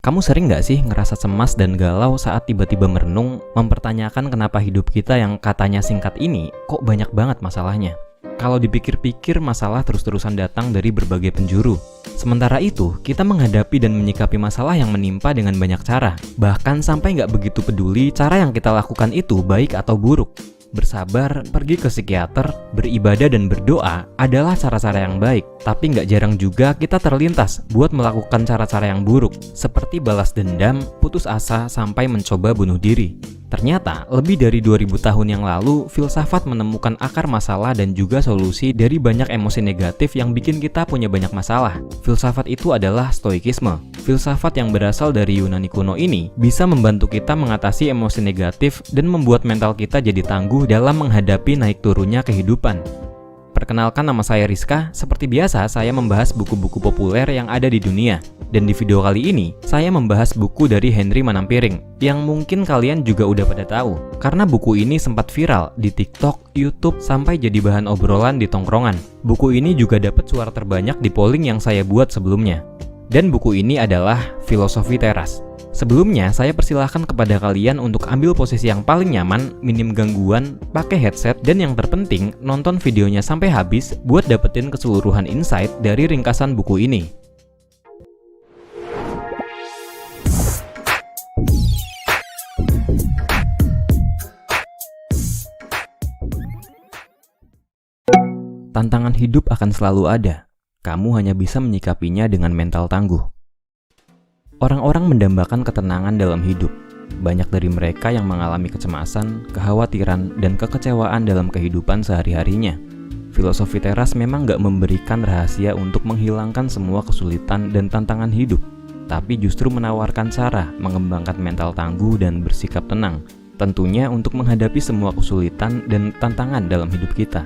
Kamu sering nggak sih ngerasa cemas dan galau saat tiba-tiba merenung, mempertanyakan kenapa hidup kita yang katanya singkat ini kok banyak banget masalahnya? Kalau dipikir-pikir, masalah terus-terusan datang dari berbagai penjuru. Sementara itu, kita menghadapi dan menyikapi masalah yang menimpa dengan banyak cara. Bahkan sampai nggak begitu peduli cara yang kita lakukan itu baik atau buruk. Bersabar, pergi ke psikiater, beribadah dan berdoa adalah cara-cara yang baik. Tapi nggak jarang juga kita terlintas buat melakukan cara-cara yang buruk, seperti balas dendam, putus asa, sampai mencoba bunuh diri. Ternyata, lebih dari 2000 tahun yang lalu, filsafat menemukan akar masalah dan juga solusi dari banyak emosi negatif yang bikin kita punya banyak masalah. Filsafat itu adalah Stoikisme. Filsafat yang berasal dari Yunani kuno ini bisa membantu kita mengatasi emosi negatif dan membuat mental kita jadi tangguh dalam menghadapi naik turunnya kehidupan. Perkenalkan, nama saya Rizka. Seperti biasa, saya membahas buku-buku populer yang ada di dunia. Dan di video kali ini, saya membahas buku dari Henry Manampiring, yang mungkin kalian juga udah pada tahu. Karena buku ini sempat viral di TikTok, YouTube, sampai jadi bahan obrolan di tongkrongan. Buku ini juga dapat suara terbanyak di polling yang saya buat sebelumnya. Dan buku ini adalah Filosofi Teras. Sebelumnya, saya persilahkan kepada kalian untuk ambil posisi yang paling nyaman, minim gangguan, pakai headset, dan yang terpenting, nonton videonya sampai habis buat dapetin keseluruhan insight dari ringkasan buku ini. Tantangan hidup akan selalu ada. Kamu hanya bisa menyikapinya dengan mental tangguh. Orang-orang mendambakan ketenangan dalam hidup. Banyak dari mereka yang mengalami kecemasan, kekhawatiran, dan kekecewaan dalam kehidupan sehari-harinya. Filosofi Teras memang gak memberikan rahasia untuk menghilangkan semua kesulitan dan tantangan hidup, tapi justru menawarkan cara mengembangkan mental tangguh dan bersikap tenang, tentunya untuk menghadapi semua kesulitan dan tantangan dalam hidup kita.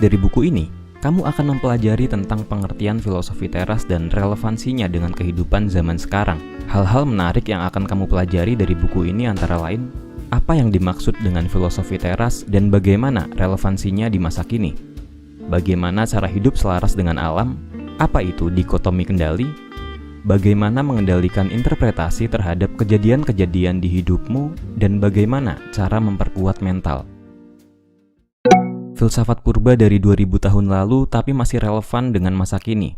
Dari buku ini, kamu akan mempelajari tentang pengertian filosofi teras dan relevansinya dengan kehidupan zaman sekarang. Hal-hal menarik yang akan kamu pelajari dari buku ini antara lain, apa yang dimaksud dengan filosofi teras dan bagaimana relevansinya di masa kini. Bagaimana cara hidup selaras dengan alam, apa itu dikotomi kendali, bagaimana mengendalikan interpretasi terhadap kejadian-kejadian di hidupmu, dan bagaimana cara memperkuat mental. Filsafat purba dari 2000 tahun lalu tapi masih relevan dengan masa kini.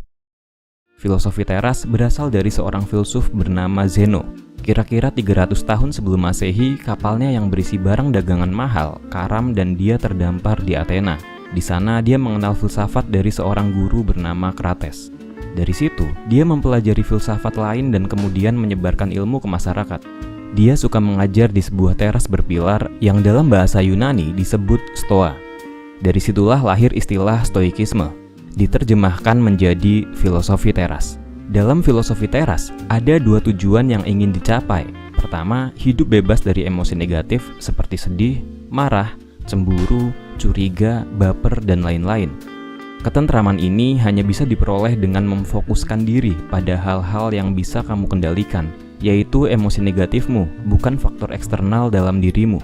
Filosofi teras berasal dari seorang filsuf bernama Zeno. Kira-kira 300 tahun sebelum Masehi, kapalnya yang berisi barang dagangan mahal karam dan dia terdampar di Athena. Di sana dia mengenal filsafat dari seorang guru bernama Krates. Dari situ, dia mempelajari filsafat lain dan kemudian menyebarkan ilmu ke masyarakat. Dia suka mengajar di sebuah teras berpilar yang dalam bahasa Yunani disebut Stoa. Dari situlah lahir istilah Stoikisme, diterjemahkan menjadi filosofi teras. Dalam filosofi teras, ada dua tujuan yang ingin dicapai. Pertama, hidup bebas dari emosi negatif seperti sedih, marah, cemburu, curiga, baper, dan lain-lain. Ketentraman ini hanya bisa diperoleh dengan memfokuskan diri pada hal-hal yang bisa kamu kendalikan, yaitu emosi negatifmu, bukan faktor eksternal dalam dirimu.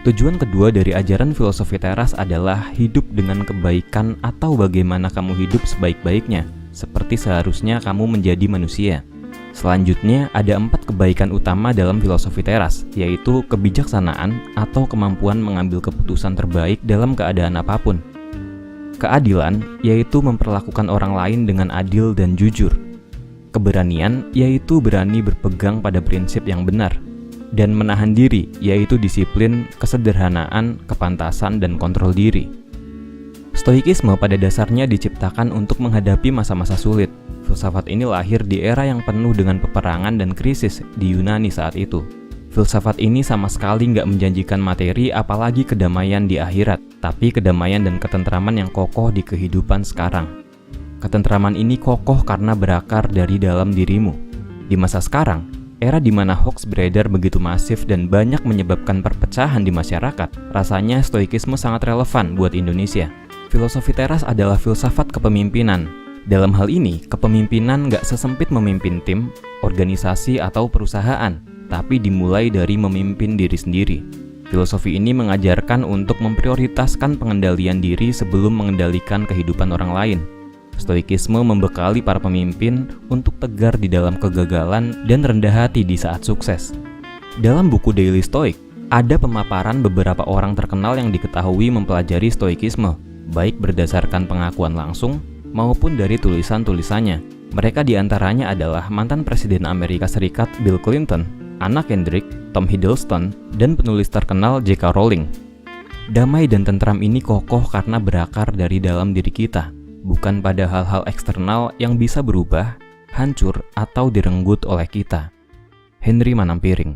Tujuan kedua dari ajaran filosofi teras adalah hidup dengan kebaikan atau bagaimana kamu hidup sebaik-baiknya, seperti seharusnya kamu menjadi manusia. Selanjutnya, ada 4 kebaikan utama dalam filosofi teras, yaitu kebijaksanaan atau kemampuan mengambil keputusan terbaik dalam keadaan apapun. Keadilan, yaitu memperlakukan orang lain dengan adil dan jujur. Keberanian, yaitu berani berpegang pada prinsip yang benar. Dan menahan diri, yaitu disiplin, kesederhanaan, kepantasan, dan kontrol diri. Stoikisme pada dasarnya diciptakan untuk menghadapi masa-masa sulit. Filsafat ini lahir di era yang penuh dengan peperangan dan krisis di Yunani saat itu. Filsafat ini sama sekali nggak menjanjikan materi apalagi kedamaian di akhirat, tapi kedamaian dan ketentraman yang kokoh di kehidupan sekarang. Ketentraman ini kokoh karena berakar dari dalam dirimu. Di masa sekarang, era di mana hoax beredar begitu masif dan banyak menyebabkan perpecahan di masyarakat, rasanya Stoikisme sangat relevan buat Indonesia. Filosofi teras adalah filsafat kepemimpinan. Dalam hal ini, kepemimpinan nggak sesempit memimpin tim, organisasi, atau perusahaan, tapi dimulai dari memimpin diri sendiri. Filosofi ini mengajarkan untuk memprioritaskan pengendalian diri sebelum mengendalikan kehidupan orang lain. Stoikisme membekali para pemimpin untuk tegar di dalam kegagalan dan rendah hati di saat sukses. Dalam buku Daily Stoic, ada pemaparan beberapa orang terkenal yang diketahui mempelajari Stoikisme, baik berdasarkan pengakuan langsung maupun dari tulisan-tulisannya. Mereka diantaranya adalah mantan Presiden Amerika Serikat Bill Clinton, Anna Kendrick, Tom Hiddleston, dan penulis terkenal J.K. Rowling. Damai dan tentram ini kokoh karena berakar dari dalam diri kita, bukan pada hal-hal eksternal yang bisa berubah, hancur, atau direnggut oleh kita. Henry Manampiring.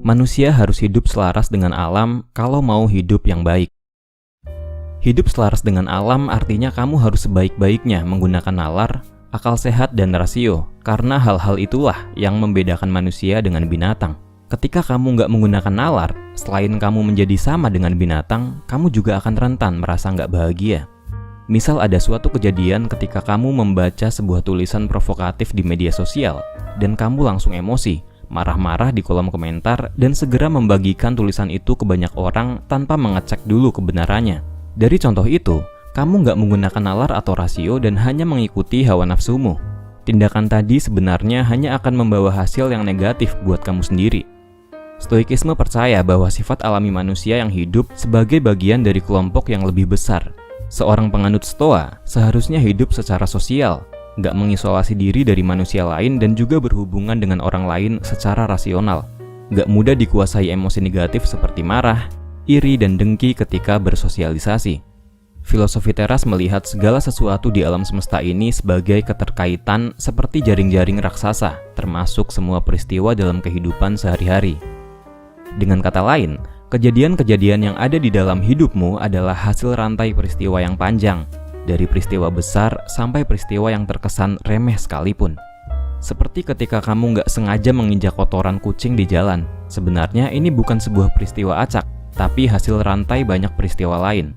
Manusia harus hidup selaras dengan alam kalau mau hidup yang baik. Hidup selaras dengan alam artinya kamu harus sebaik-baiknya menggunakan nalar, akal sehat, dan rasio, karena hal-hal itulah yang membedakan manusia dengan binatang. Ketika kamu nggak menggunakan nalar, selain kamu menjadi sama dengan binatang, kamu juga akan rentan merasa nggak bahagia. Misal ada suatu kejadian ketika kamu membaca sebuah tulisan provokatif di media sosial, dan kamu langsung emosi, marah-marah di kolom komentar, dan segera membagikan tulisan itu ke banyak orang tanpa mengecek dulu kebenarannya. Dari contoh itu, kamu nggak menggunakan nalar atau rasio dan hanya mengikuti hawa nafsumu. Tindakan tadi sebenarnya hanya akan membawa hasil yang negatif buat kamu sendiri. Stoikisme percaya bahwa sifat alami manusia yang hidup sebagai bagian dari kelompok yang lebih besar. Seorang penganut Stoa seharusnya hidup secara sosial, nggak mengisolasi diri dari manusia lain dan juga berhubungan dengan orang lain secara rasional. Nggak mudah dikuasai emosi negatif seperti marah, iri, dan dengki ketika bersosialisasi. Filosofi teras melihat segala sesuatu di alam semesta ini sebagai keterkaitan seperti jaring-jaring raksasa, termasuk semua peristiwa dalam kehidupan sehari-hari. Dengan kata lain, kejadian-kejadian yang ada di dalam hidupmu adalah hasil rantai peristiwa yang panjang, dari peristiwa besar sampai peristiwa yang terkesan remeh sekalipun. Seperti ketika kamu nggak sengaja menginjak kotoran kucing di jalan, sebenarnya ini bukan sebuah peristiwa acak, tapi hasil rantai banyak peristiwa lain.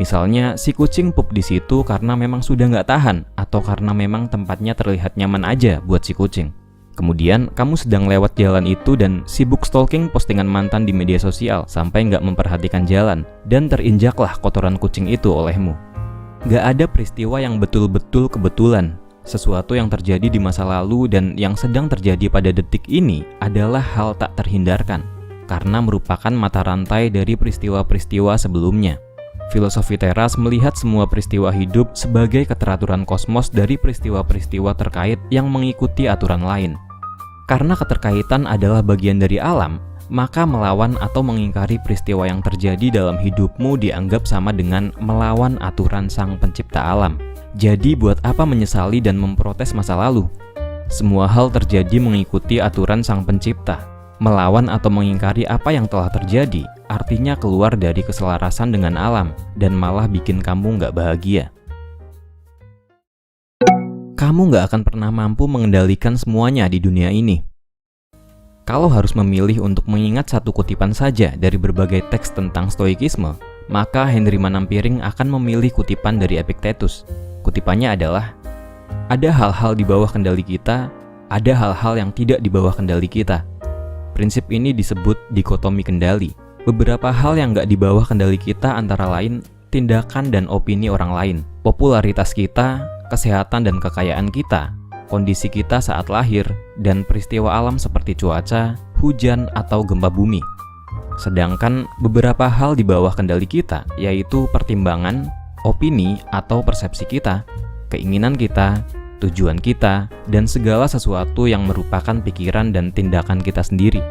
Misalnya, si kucing pup di situ karena memang sudah nggak tahan, atau karena memang tempatnya terlihat nyaman aja buat si kucing. Kemudian, kamu sedang lewat jalan itu dan sibuk stalking postingan mantan di media sosial sampai nggak memperhatikan jalan, dan terinjaklah kotoran kucing itu olehmu. Nggak ada peristiwa yang betul-betul kebetulan. Sesuatu yang terjadi di masa lalu dan yang sedang terjadi pada detik ini adalah hal tak terhindarkan, karena merupakan mata rantai dari peristiwa-peristiwa sebelumnya. Filosofi teras melihat semua peristiwa hidup sebagai keteraturan kosmos dari peristiwa-peristiwa terkait yang mengikuti aturan lain. Karena keterkaitan adalah bagian dari alam, maka melawan atau mengingkari peristiwa yang terjadi dalam hidupmu dianggap sama dengan melawan aturan Sang Pencipta alam. Jadi buat apa menyesali dan memprotes masa lalu? Semua hal terjadi mengikuti aturan Sang Pencipta. Melawan atau mengingkari apa yang telah terjadi artinya keluar dari keselarasan dengan alam dan malah bikin kamu nggak bahagia. Kamu nggak akan pernah mampu mengendalikan semuanya di dunia ini. Kalau harus memilih untuk mengingat satu kutipan saja dari berbagai teks tentang Stoikisme, maka Henry Manampiring akan memilih kutipan dari Epictetus. Kutipannya adalah, ada hal-hal di bawah kendali kita, ada hal-hal yang tidak di bawah kendali kita. Prinsip ini disebut dikotomi kendali. Beberapa hal yang nggak di bawah kendali kita antara lain tindakan dan opini orang lain, popularitas kita, kesehatan dan kekayaan kita, kondisi kita saat lahir, dan peristiwa alam seperti cuaca, hujan, atau gempa bumi. Sedangkan beberapa hal di bawah kendali kita, yaitu pertimbangan, opini atau persepsi kita, keinginan kita, tujuan kita, dan segala sesuatu yang merupakan pikiran dan tindakan kita sendiri.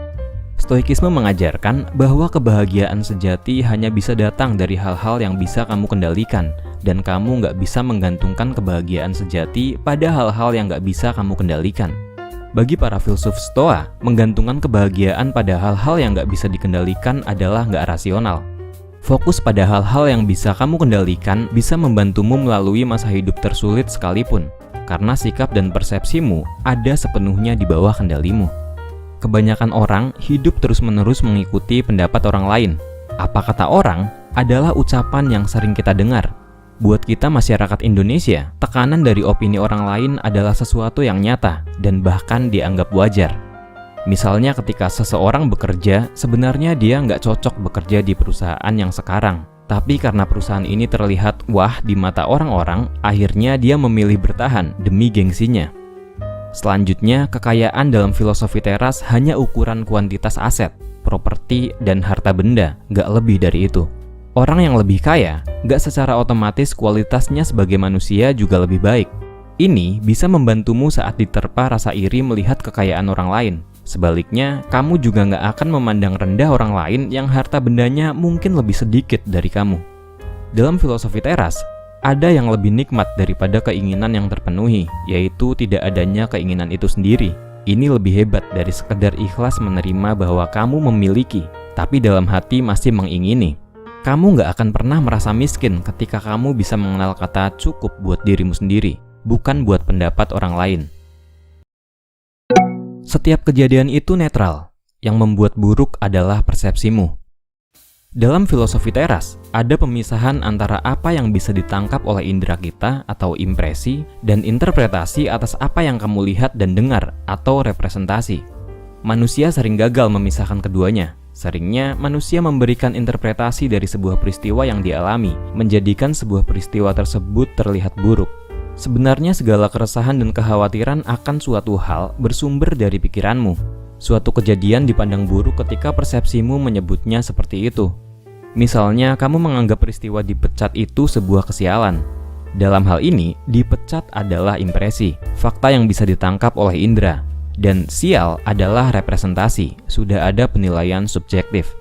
Stoikisme mengajarkan bahwa kebahagiaan sejati hanya bisa datang dari hal-hal yang bisa kamu kendalikan, dan kamu nggak bisa menggantungkan kebahagiaan sejati pada hal-hal yang nggak bisa kamu kendalikan. Bagi para filsuf Stoa, menggantungkan kebahagiaan pada hal-hal yang nggak bisa dikendalikan adalah nggak rasional. Fokus pada hal-hal yang bisa kamu kendalikan bisa membantumu melalui masa hidup tersulit sekalipun, karena sikap dan persepsimu ada sepenuhnya di bawah kendalimu. Kebanyakan orang hidup terus-menerus mengikuti pendapat orang lain. Apa kata orang adalah ucapan yang sering kita dengar. Buat kita masyarakat Indonesia, tekanan dari opini orang lain adalah sesuatu yang nyata dan bahkan dianggap wajar. Misalnya ketika seseorang bekerja, sebenarnya dia nggak cocok bekerja di perusahaan yang sekarang. Tapi karena perusahaan ini terlihat wah di mata orang-orang, akhirnya dia memilih bertahan demi gengsinya. Selanjutnya, kekayaan dalam filosofi teras hanya ukuran kuantitas aset, properti, dan harta benda, gak lebih dari itu. Orang yang lebih kaya, gak secara otomatis kualitasnya sebagai manusia juga lebih baik. Ini bisa membantumu saat diterpa rasa iri melihat kekayaan orang lain. Sebaliknya, kamu juga nggak akan memandang rendah orang lain yang harta bendanya mungkin lebih sedikit dari kamu. Dalam filosofi teras, ada yang lebih nikmat daripada keinginan yang terpenuhi, yaitu tidak adanya keinginan itu sendiri. Ini lebih hebat dari sekedar ikhlas menerima bahwa kamu memiliki, tapi dalam hati masih mengingini. Kamu nggak akan pernah merasa miskin ketika kamu bisa mengenal kata cukup buat dirimu sendiri, bukan buat pendapat orang lain. Setiap kejadian itu netral, yang membuat buruk adalah persepsimu. Dalam filosofi teras, ada pemisahan antara apa yang bisa ditangkap oleh indera kita atau impresi dan interpretasi atas apa yang kamu lihat dan dengar atau representasi. Manusia sering gagal memisahkan keduanya. Seringnya, manusia memberikan interpretasi dari sebuah peristiwa yang dialami, menjadikan sebuah peristiwa tersebut terlihat buruk. Sebenarnya segala keresahan dan kekhawatiran akan suatu hal bersumber dari pikiranmu. Suatu kejadian dipandang buruk ketika persepsimu menyebutnya seperti itu. Misalnya, kamu menganggap peristiwa dipecat itu sebuah kesialan. Dalam hal ini, dipecat adalah impresi, fakta yang bisa ditangkap oleh indera. Dan sial adalah representasi, sudah ada penilaian subjektif.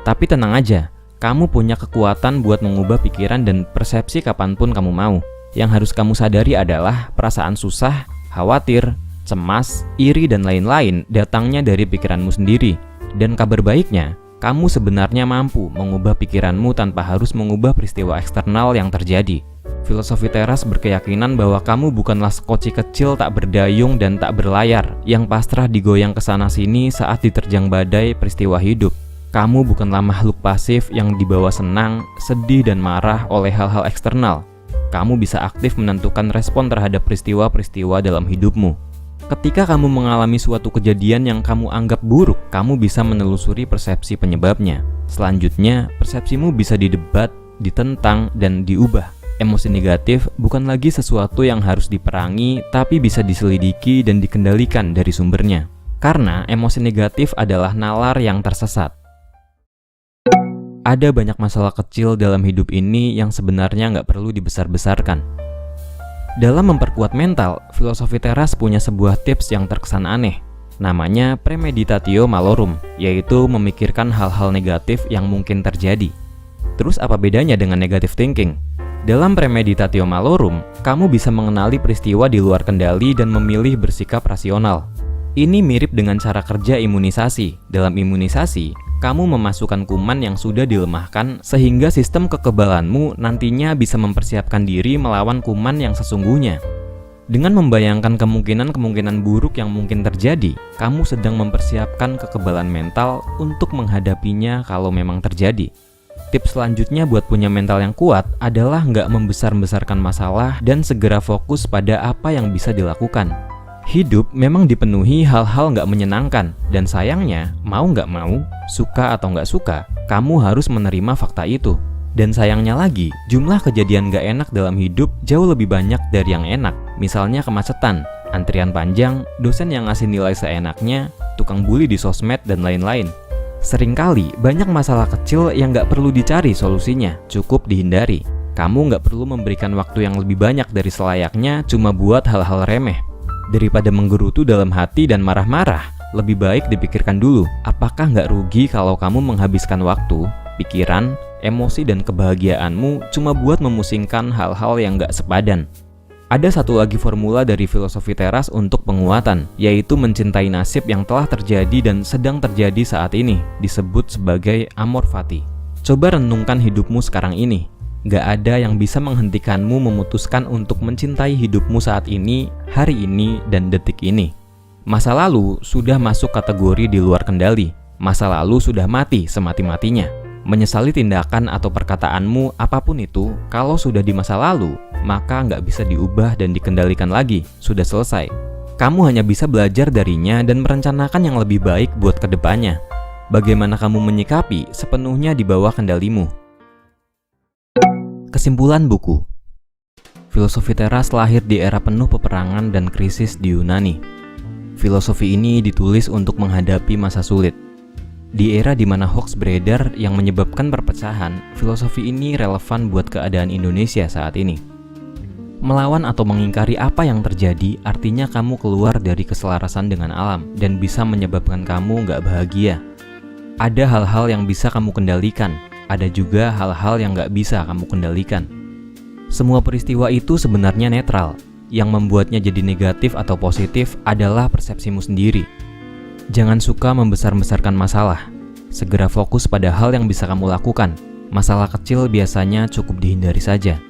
Tapi tenang aja, kamu punya kekuatan buat mengubah pikiran dan persepsi kapanpun kamu mau. Yang harus kamu sadari adalah perasaan susah, khawatir, cemas, iri, dan lain-lain datangnya dari pikiranmu sendiri. Dan kabar baiknya, kamu sebenarnya mampu mengubah pikiranmu tanpa harus mengubah peristiwa eksternal yang terjadi. Filosofi teras berkeyakinan bahwa kamu bukanlah sekoci kecil tak berdayung dan tak berlayar, yang pasrah digoyang kesana-sini saat diterjang badai peristiwa hidup. Kamu bukanlah makhluk pasif yang dibawa senang, sedih, dan marah oleh hal-hal eksternal. Kamu bisa aktif menentukan respon terhadap peristiwa-peristiwa dalam hidupmu. Ketika kamu mengalami suatu kejadian yang kamu anggap buruk, kamu bisa menelusuri persepsi penyebabnya. Selanjutnya, persepsimu bisa didebat, ditentang, dan diubah. Emosi negatif bukan lagi sesuatu yang harus diperangi, tapi bisa diselidiki dan dikendalikan dari sumbernya. Karena emosi negatif adalah nalar yang tersesat. Ada banyak masalah kecil dalam hidup ini yang sebenarnya nggak perlu dibesar-besarkan. Dalam memperkuat mental, filosofi teras punya sebuah tips yang terkesan aneh. Namanya premeditatio malorum, yaitu memikirkan hal-hal negatif yang mungkin terjadi. Terus apa bedanya dengan negative thinking? Dalam premeditatio malorum, kamu bisa mengenali peristiwa di luar kendali dan memilih bersikap rasional. Ini mirip dengan cara kerja imunisasi. Dalam imunisasi, kamu memasukkan kuman yang sudah dilemahkan sehingga sistem kekebalanmu nantinya bisa mempersiapkan diri melawan kuman yang sesungguhnya. Dengan membayangkan kemungkinan-kemungkinan buruk yang mungkin terjadi, kamu sedang mempersiapkan kekebalan mental untuk menghadapinya kalau memang terjadi. Tips selanjutnya buat punya mental yang kuat adalah nggak membesar-besarkan masalah dan segera fokus pada apa yang bisa dilakukan. Hidup memang dipenuhi hal-hal nggak menyenangkan, dan sayangnya, mau nggak mau, suka atau nggak suka, kamu harus menerima fakta itu. Dan sayangnya lagi, jumlah kejadian nggak enak dalam hidup jauh lebih banyak dari yang enak. Misalnya kemacetan, antrian panjang, dosen yang ngasih nilai seenaknya, tukang bully di sosmed, dan lain-lain. Seringkali, banyak masalah kecil yang nggak perlu dicari solusinya, cukup dihindari. Kamu nggak perlu memberikan waktu yang lebih banyak dari selayaknya cuma buat hal-hal remeh. Daripada menggerutu dalam hati dan marah-marah, lebih baik dipikirkan dulu, apakah nggak rugi kalau kamu menghabiskan waktu, pikiran, emosi, dan kebahagiaanmu cuma buat memusingkan hal-hal yang nggak sepadan. Ada satu lagi formula dari filosofi teras untuk penguatan, yaitu mencintai nasib yang telah terjadi dan sedang terjadi saat ini, disebut sebagai amor fati. Coba renungkan hidupmu sekarang ini. Gak ada yang bisa menghentikanmu memutuskan untuk mencintai hidupmu saat ini, hari ini, dan detik ini. Masa lalu sudah masuk kategori di luar kendali. Masa lalu sudah mati semati-matinya. Menyesali tindakan atau perkataanmu apapun itu, kalau sudah di masa lalu, maka nggak bisa diubah dan dikendalikan lagi, sudah selesai. Kamu hanya bisa belajar darinya dan merencanakan yang lebih baik buat kedepannya. Bagaimana kamu menyikapi sepenuhnya di bawah kendalimu. Kesimpulan buku. Filosofi teras lahir di era penuh peperangan dan krisis di Yunani. Filosofi ini ditulis untuk menghadapi masa sulit. Di era di mana hoax beredar yang menyebabkan perpecahan, filosofi ini relevan buat keadaan Indonesia saat ini. Melawan atau mengingkari apa yang terjadi artinya kamu keluar dari keselarasan dengan alam dan bisa menyebabkan kamu nggak bahagia. Ada hal-hal yang bisa kamu kendalikan, ada juga hal-hal yang nggak bisa kamu kendalikan. Semua peristiwa itu sebenarnya netral. Yang membuatnya jadi negatif atau positif adalah persepsimu sendiri. Jangan suka membesar-besarkan masalah. Segera fokus pada hal yang bisa kamu lakukan. Masalah kecil biasanya cukup dihindari saja.